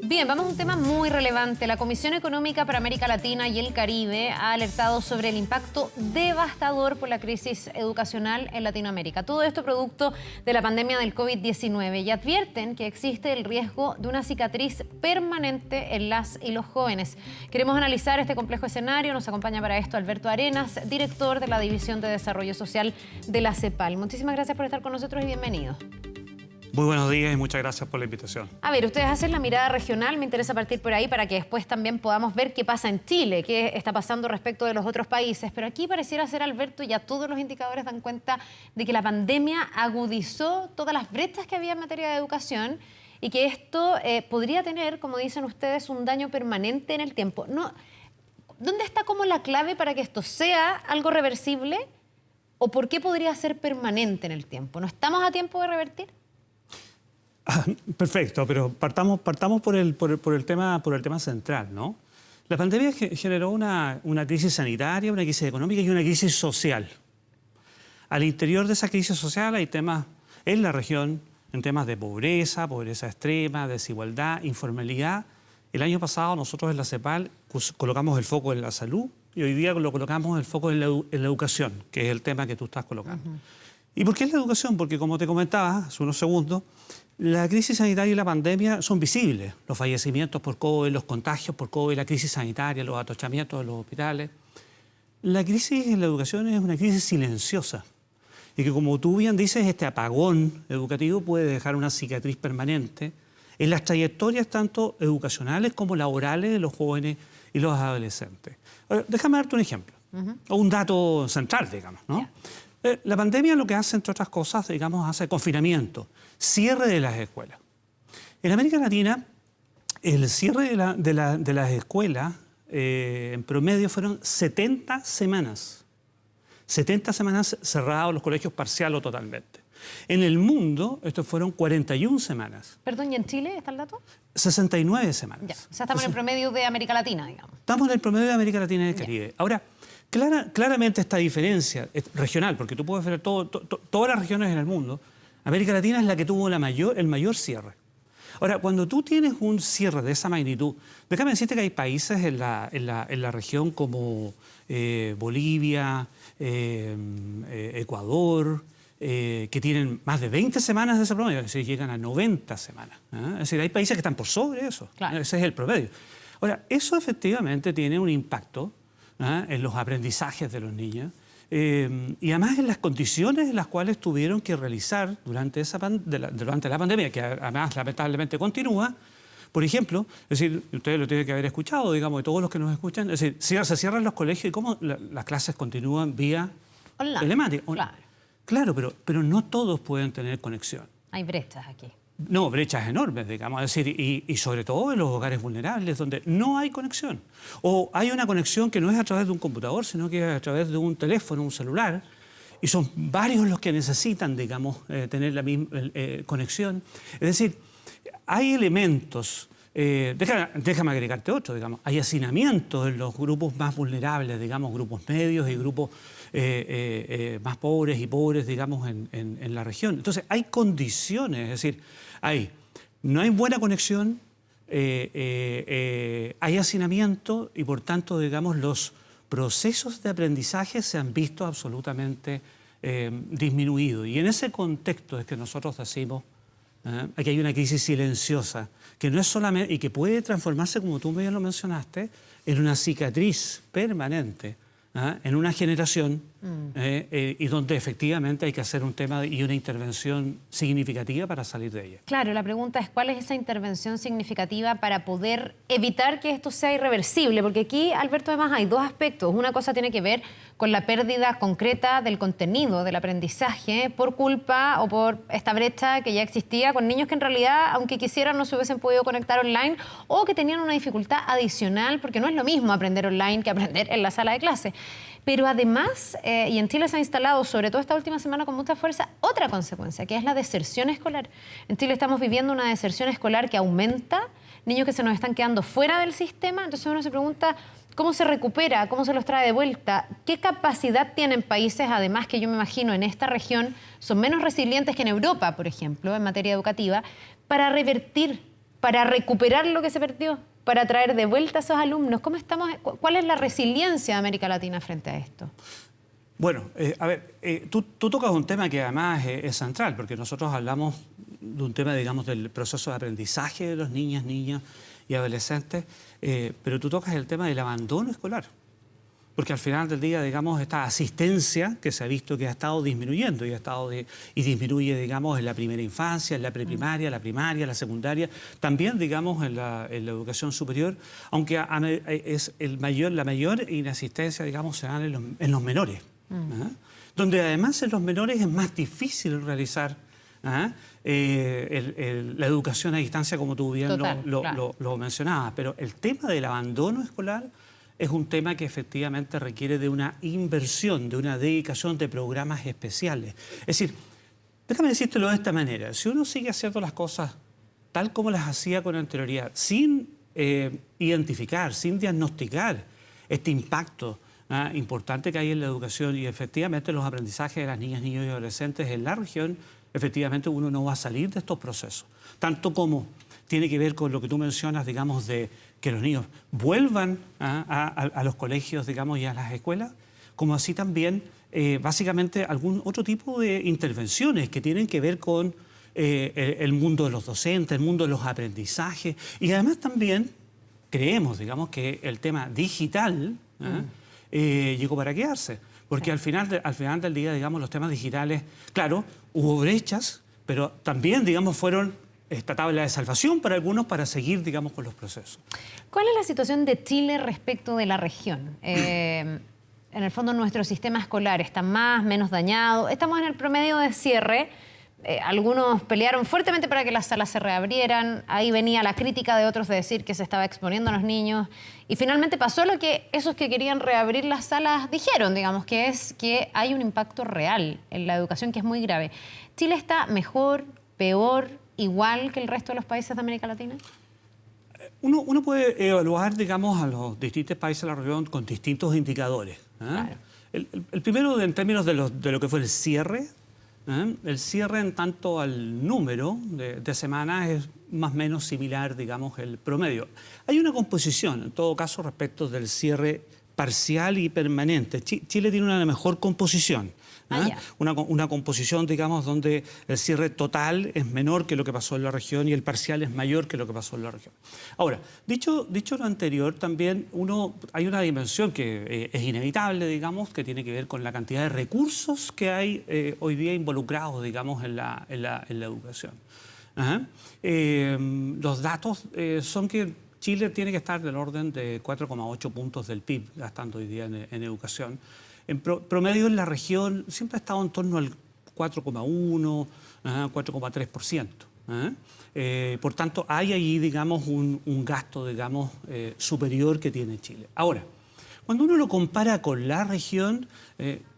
Bien, vamos a un tema muy relevante. La Comisión Económica para América Latina y el Caribe ha alertado sobre el impacto devastador por la crisis educacional en Latinoamérica. Todo esto producto de la pandemia del COVID-19 y advierten que existe el riesgo de una cicatriz permanente en las y los jóvenes. Queremos analizar este complejo escenario. Nos acompaña para esto Alberto Arenas, director de la División de Desarrollo Social de la CEPAL. Muchísimas gracias por estar con nosotros y bienvenido. Muy buenos días y muchas gracias por la invitación. A ver, ustedes hacen la mirada regional, me interesa partir por ahí para que después también podamos ver qué pasa en Chile, qué está pasando respecto de los otros países. Pero aquí pareciera ser, Alberto, ya todos los indicadores dan cuenta de que la pandemia agudizó todas las brechas que había en materia de educación y que esto podría tener, como dicen ustedes, un daño permanente en el tiempo. No, ¿dónde está como la clave para que esto sea algo reversible o por qué podría ser permanente en el tiempo? ¿No estamos a tiempo de revertir? Perfecto, pero partamos por el tema central, ¿no? La pandemia generó una crisis sanitaria, una crisis económica y una crisis social. Al interior de esa crisis social hay temas en la región, en temas de pobreza, pobreza extrema, desigualdad, informalidad. El año pasado nosotros en la CEPAL colocamos el foco en la salud y hoy día lo colocamos el foco en la educación, que es el tema que tú estás colocando. ¿Y por qué es la educación? Porque como te comentaba hace unos segundos, la crisis sanitaria y la pandemia son visibles. Los fallecimientos por COVID, los contagios por COVID, la crisis sanitaria, los atochamientos de los hospitales. La crisis en la educación es una crisis silenciosa y que, como tú bien dices, este apagón educativo puede dejar una cicatriz permanente en las trayectorias tanto educacionales como laborales de los jóvenes y los adolescentes. Ahora, déjame darte un ejemplo, o un dato central, digamos, ¿no? Yeah. La pandemia lo que hace, entre otras cosas, digamos, hace confinamiento, cierre de las escuelas. En América Latina, el cierre de las escuelas, en promedio, fueron 70 semanas. 70 semanas cerrados los colegios parcial o totalmente. En el mundo, estos fueron 41 semanas. Perdón, ¿y en Chile está el dato? 69 semanas. Ya, o sea, estamos en el promedio de América Latina, digamos. Estamos en el promedio de América Latina y el Caribe. Ahora, claramente esta diferencia es regional, porque tú puedes ver todas las regiones en el mundo. América Latina es la que tuvo el mayor cierre. Ahora, cuando tú tienes un cierre de esa magnitud, déjame decirte que hay países en la región como Bolivia, Ecuador, que tienen más de 20 semanas de ese promedio, es decir, llegan a 90 semanas. Es decir, hay países que están por sobre eso. Claro. Ese es el promedio. Ahora, eso efectivamente tiene un impacto en los aprendizajes de los niños y además en las condiciones en las cuales tuvieron que realizar durante la pandemia, que además lamentablemente continúa. Por ejemplo, es decir, ustedes lo tienen que haber escuchado, digamos, de todos los que nos escuchan, es decir, se cierran los colegios y cómo las clases continúan vía online, telemática. Claro, pero no todos pueden tener conexión. Hay brechas aquí. No, brechas enormes, digamos, es decir, y sobre todo en los hogares vulnerables, donde no hay conexión. O hay una conexión que no es a través de un computador, sino que es a través de un teléfono, un celular, y son varios los que necesitan, digamos, tener la misma conexión. Es decir, hay elementos, déjame agregarte otro, digamos, hay hacinamientos en los grupos más vulnerables, digamos, grupos medios y grupos más pobres y pobres, digamos, en la región. Entonces, hay condiciones, es decir, no hay buena conexión, hay hacinamiento y, por tanto, digamos, los procesos de aprendizaje se han visto absolutamente disminuidos. Y en ese contexto es que nosotros decimos que hay una crisis silenciosa, que no es solamente, y que puede transformarse, como tú bien lo mencionaste, en una cicatriz permanente, en una generación y donde efectivamente hay que hacer un tema y una intervención significativa para salir de ella. Claro, la pregunta es ¿cuál es esa intervención significativa para poder evitar que esto sea irreversible? Porque aquí, Alberto, además hay dos aspectos. Una cosa tiene que ver con la pérdida concreta del contenido, del aprendizaje, por culpa o por esta brecha que ya existía con niños que en realidad, aunque quisieran, no se hubiesen podido conectar online o que tenían una dificultad adicional, porque no es lo mismo aprender online que aprender en la sala de clase. Pero además, y en Chile se ha instalado, sobre todo esta última semana con mucha fuerza, otra consecuencia, que es la deserción escolar. En Chile estamos viviendo una deserción escolar que aumenta, niños que se nos están quedando fuera del sistema. Entonces uno se pregunta, ¿cómo se recupera? ¿Cómo se los trae de vuelta? ¿Qué capacidad tienen países, además, que yo me imagino en esta región son menos resilientes que en Europa, por ejemplo, en materia educativa, para revertir para recuperar lo que se perdió, para traer de vuelta a esos alumnos? ¿Cuál es la resiliencia de América Latina frente a esto? Bueno, a ver, tú tocas un tema que además es central, porque nosotros hablamos de un tema, digamos, del proceso de aprendizaje de los niños y adolescentes, pero tú tocas el tema del abandono escolar. Porque al final del día, digamos, esta asistencia que se ha visto que ha estado disminuyendo y disminuye, digamos, en la primera infancia, en la preprimaria, la primaria, la secundaria, también, digamos, en la educación superior, aunque es la mayor inasistencia, digamos, se da en los menores, donde además en los menores es más difícil realizar la educación a distancia, como tú bien lo mencionabas, pero el tema del abandono escolar es un tema que efectivamente requiere de una inversión, de una dedicación de programas especiales. Es decir, déjame decírtelo de esta manera, si uno sigue haciendo las cosas tal como las hacía con anterioridad, sin identificar, sin diagnosticar este impacto importante que hay en la educación y efectivamente los aprendizajes de las niñas, niños y adolescentes en la región, efectivamente uno no va a salir de estos procesos. Tanto como tiene que ver con lo que tú mencionas, digamos, de que los niños vuelvan a los colegios, digamos, y a las escuelas, como así también, básicamente, algún otro tipo de intervenciones que tienen que ver con el mundo de los docentes, el mundo de los aprendizajes, y además también creemos, digamos, que el tema digital llegó para quedarse, porque al final del día, digamos, los temas digitales, claro, hubo brechas, pero también, digamos, fueron esta tabla de salvación para algunos para seguir, digamos, con los procesos. ¿Cuál es la situación de Chile respecto de la región? En el fondo, nuestro sistema escolar está menos dañado. Estamos en el promedio de cierre. Algunos pelearon fuertemente para que las salas se reabrieran. Ahí venía la crítica de otros de decir que se estaba exponiendo a los niños. Y finalmente pasó lo que esos que querían reabrir las salas dijeron, digamos, que es que hay un impacto real en la educación que es muy grave. ¿Chile está mejor, peor, igual que el resto de los países de América Latina? Uno puede evaluar, digamos, a los distintos países de la región con distintos indicadores. Claro. El primero, en términos de lo que fue el cierre en tanto al número de semanas es más o menos similar, digamos, el promedio. Hay una composición, en todo caso, respecto del cierre parcial y permanente. Chile tiene una mejor composición. Una composición, digamos, donde el cierre total es menor que lo que pasó en la región y el parcial es mayor que lo que pasó en la región. Ahora, dicho lo anterior, también hay una dimensión que es inevitable, digamos, que tiene que ver con la cantidad de recursos que hay hoy día involucrados, digamos, en la educación. Los datos son que Chile tiene que estar del orden de 4,8 puntos del PIB gastando hoy día en educación. En promedio en la región siempre ha estado en torno al 4,1, 4,3%. Por tanto, hay allí, digamos, un gasto, digamos, superior que tiene Chile. Ahora, cuando uno lo compara con la región,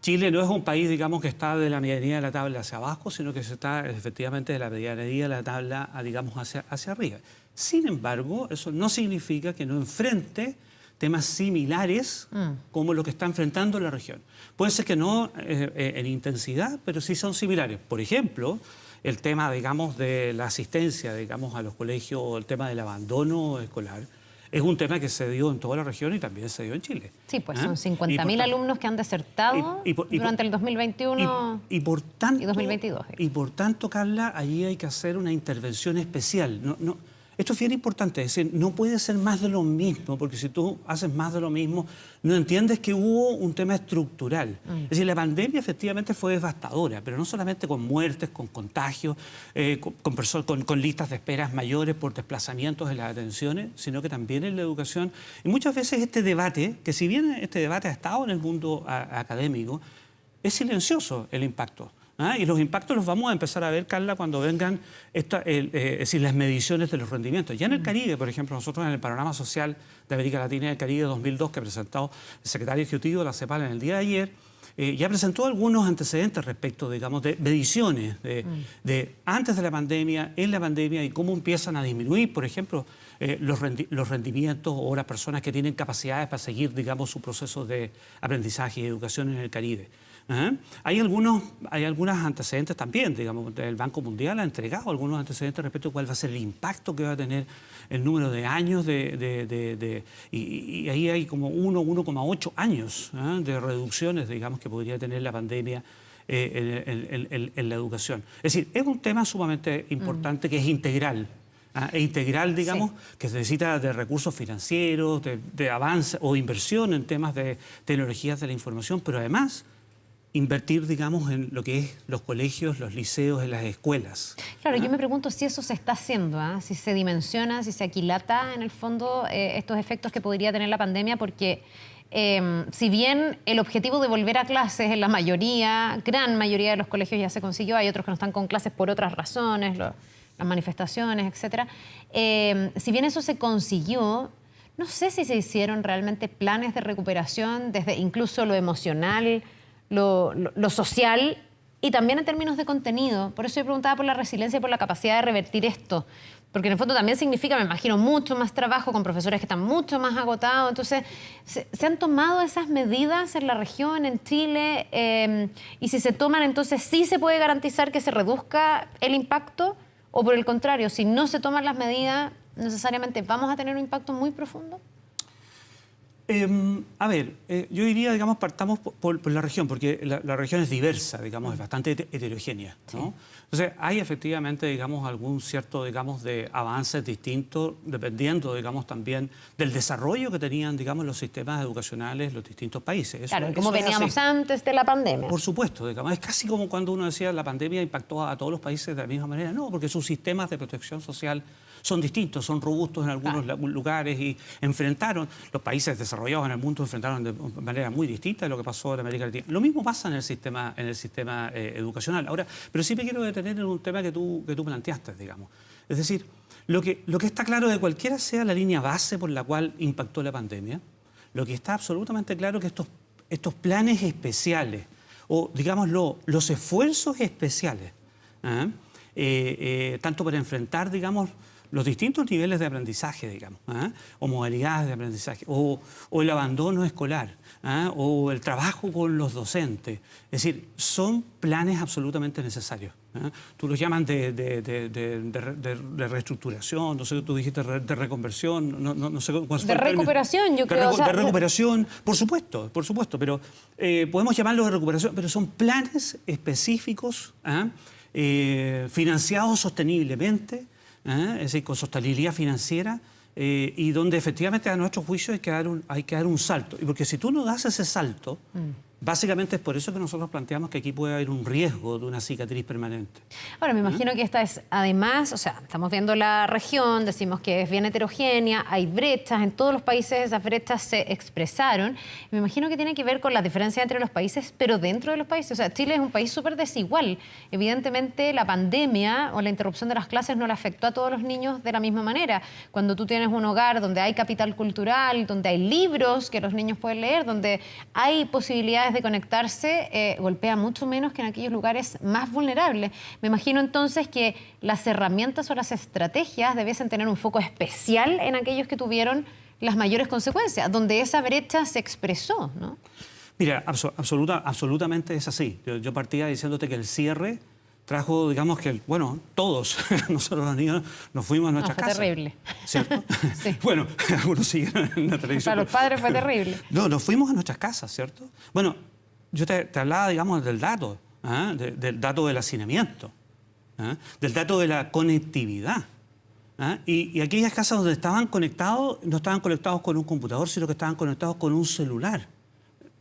Chile no es un país, digamos, que está de la medianía de la tabla hacia abajo, sino que se está efectivamente de la medianía de la tabla, digamos, hacia arriba. Sin embargo, eso no significa que no enfrente temas similares como lo que está enfrentando la región. Puede ser que no en intensidad, pero sí son similares. Por ejemplo, el tema, digamos, de la asistencia, digamos, a los colegios, o el tema del abandono escolar, es un tema que se dio en toda la región y también se dio en Chile. Sí, pues son 50.000 alumnos que han desertado durante el 2021 y 2022. Y por tanto, Carla, allí hay que hacer una intervención especial. Esto es bien importante, es decir, no puede ser más de lo mismo, porque si tú haces más de lo mismo, no entiendes que hubo un tema estructural. Es decir, la pandemia efectivamente fue devastadora, pero no solamente con muertes, con contagios, con listas de esperas mayores por desplazamientos en las atenciones, sino que también en la educación. Y muchas veces este debate, que si bien este debate ha estado en el mundo académico, es silencioso el impacto. Y los impactos los vamos a empezar a ver, Carla, cuando vengan es decir, las mediciones de los rendimientos. Ya en el Caribe, por ejemplo, nosotros en el Panorama Social de América Latina y el Caribe 2002, que presentó el secretario ejecutivo de la CEPAL en el día de ayer, ya presentó algunos antecedentes respecto, digamos, de mediciones de antes de la pandemia, en la pandemia y cómo empiezan a disminuir, por ejemplo, los rendimientos o las personas que tienen capacidades para seguir, digamos, su proceso de aprendizaje y educación en el Caribe. ¿Ah? Hay algunos antecedentes también, digamos, el Banco Mundial ha entregado algunos antecedentes respecto a cuál va a ser el impacto que va a tener el número de años y ahí hay como 1,8 años, ¿ah?, de reducciones, digamos, que podría tener la pandemia en la educación. Es decir, es un tema sumamente importante que es integral. Integral, digamos, sí, que se necesita de recursos financieros, de avance o inversión en temas de tecnologías de la información, pero además invertir, digamos, en lo que es los colegios, los liceos, en las escuelas. Claro, yo me pregunto si eso se está haciendo, si se dimensiona, si se aquilata en el fondo estos efectos que podría tener la pandemia, porque si bien el objetivo de volver a clases en la mayoría, gran mayoría de los colegios ya se consiguió, hay otros que no están con clases por otras razones, las manifestaciones, etcétera. Si bien eso se consiguió, no sé si se hicieron realmente planes de recuperación desde incluso lo emocional, lo social y también en términos de contenido. Por eso yo preguntaba por la resiliencia y por la capacidad de revertir esto. Porque en el fondo también significa, me imagino, mucho más trabajo con profesores que están mucho más agotados. Entonces, ¿se han tomado esas medidas en la región, en Chile? Y si se toman, entonces, ¿sí se puede garantizar que se reduzca el impacto? ¿O por el contrario, si no se toman las medidas, necesariamente vamos a tener un impacto muy profundo? A ver, yo diría, digamos, partamos por la región, porque la región es diversa, digamos, es bastante heterogénea, ¿no? Sí. Entonces, hay efectivamente, digamos, algún cierto, digamos, de avances distintos, dependiendo, digamos, también del desarrollo que tenían, digamos, los sistemas educacionales los distintos países. Claro, como veníamos antes de la pandemia. Por supuesto, digamos, es casi como cuando uno decía la pandemia impactó a todos los países de la misma manera. No, porque sus sistemas de protección social son distintos, son robustos en algunos lugares y enfrentaron, los países desarrollados en el mundo enfrentaron de manera muy distinta de lo que pasó en América Latina. Lo mismo pasa en el sistema educacional. Ahora, pero sí me quiero detener en un tema que tú planteaste, digamos. Es decir, lo que está claro de cualquiera sea la línea base por la cual impactó la pandemia, lo que está absolutamente claro es que estos planes especiales, o digámoslo, los esfuerzos especiales, tanto para enfrentar, digamos, los distintos niveles de aprendizaje, digamos, o modalidades de aprendizaje, o el abandono escolar, o el trabajo con los docentes. Es decir, son planes absolutamente necesarios. Tú los llaman de reestructuración, no sé, tú dijiste de reconversión, no sé cuál fue el recuperación, yo creo. De recuperación, por supuesto, pero podemos llamarlo de recuperación, pero son planes específicos, financiados sosteniblemente, es decir, con sostenibilidad financiera, y donde efectivamente a nuestro juicio hay que dar un salto. Y porque si tú no das ese salto, básicamente es por eso que nosotros planteamos que aquí puede haber un riesgo de una cicatriz permanente. Ahora, me imagino que esta es, además, o sea, estamos viendo la región, decimos que es bien heterogénea, hay brechas, en todos los países esas brechas se expresaron. Me imagino que tiene que ver con las diferencias entre los países, pero dentro de los países. O sea, Chile es un país súper desigual. Evidentemente, la pandemia o la interrupción de las clases no le afectó a todos los niños de la misma manera. Cuando tú tienes un hogar donde hay capital cultural, donde hay libros que los niños pueden leer, donde hay posibilidades de conectarse, golpea mucho menos que en aquellos lugares más vulnerables. Me imagino entonces que las herramientas o las estrategias debiesen tener un foco especial en aquellos que tuvieron las mayores consecuencias, donde esa brecha se expresó, ¿no? Mira, absolutamente es así. Yo partía diciéndote que el cierre trajo, digamos que, bueno, todos, nosotros los niños, nos fuimos a nuestras casas. Fue terrible. ¿Cierto? Sí. Bueno, algunos siguieron en la televisión. Para los padres fue terrible. No, nos fuimos a nuestras casas, ¿cierto? Bueno, yo te hablaba, digamos, del dato, del dato del hacinamiento, del dato de la conectividad. Y aquellas casas donde estaban conectados, no estaban conectados con un computador, sino que estaban conectados con un celular.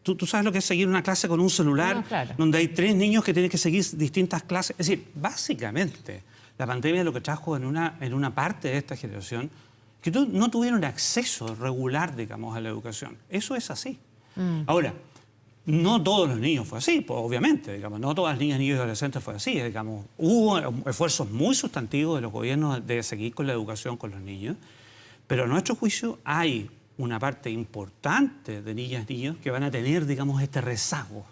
¿Tú sabes lo que es seguir una clase con un celular? No, claro. Donde hay 3 niños que tienen que seguir distintas clases. Es decir, básicamente, la pandemia lo que trajo en una parte de esta generación, que no tuvieron acceso regular, digamos, a la educación. Eso es así. Ahora, no todos los niños fue así, pues, obviamente, digamos, no todas las niñas, niños y adolescentes fue así, digamos. Hubo esfuerzos muy sustantivos de los gobiernos de seguir con la educación con los niños, pero a nuestro juicio hay una parte importante de niñas y niños que van a tener, digamos, este rezago.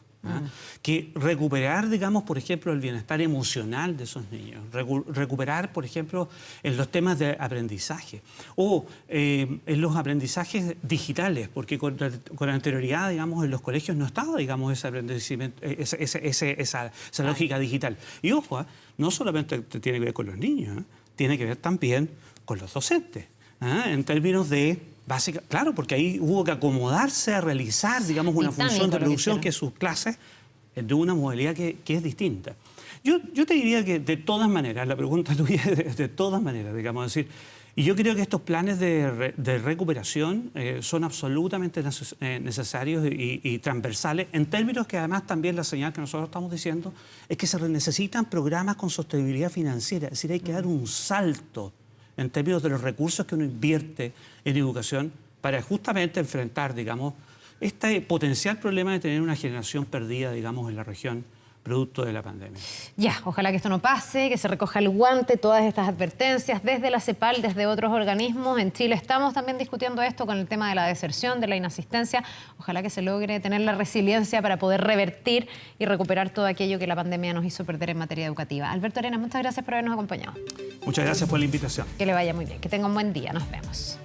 Que recuperar, digamos, por ejemplo, el bienestar emocional de esos niños, recuperar, por ejemplo, en los temas de aprendizaje o en los aprendizajes digitales, porque con anterioridad, digamos, en los colegios no estaba, digamos, ese aprendimiento, esa lógica digital. Y ojo, no solamente tiene que ver con los niños, tiene que ver también con los docentes, en términos de básica, claro, porque ahí hubo que acomodarse a realizar, digamos, una función de producción que sus clases de una modalidad que es distinta. Yo te diría que de todas maneras, la pregunta tuya es de todas maneras, digamos, decir, y yo creo que estos planes de recuperación son absolutamente necesarios y transversales, en términos que además también la señal que nosotros estamos diciendo es que se necesitan programas con sostenibilidad financiera, es decir, hay que dar un salto en términos de los recursos que uno invierte en educación para justamente enfrentar, digamos, este potencial problema de tener una generación perdida, digamos, en la región producto de la pandemia. Ya, ojalá que esto no pase, que se recoja el guante, todas estas advertencias desde la CEPAL, desde otros organismos. En Chile estamos también discutiendo esto con el tema de la deserción, de la inasistencia. Ojalá que se logre tener la resiliencia para poder revertir y recuperar todo aquello que la pandemia nos hizo perder en materia educativa. Alberto Arenas, muchas gracias por habernos acompañado. Muchas gracias por la invitación. Que le vaya muy bien, que tenga un buen día. Nos vemos.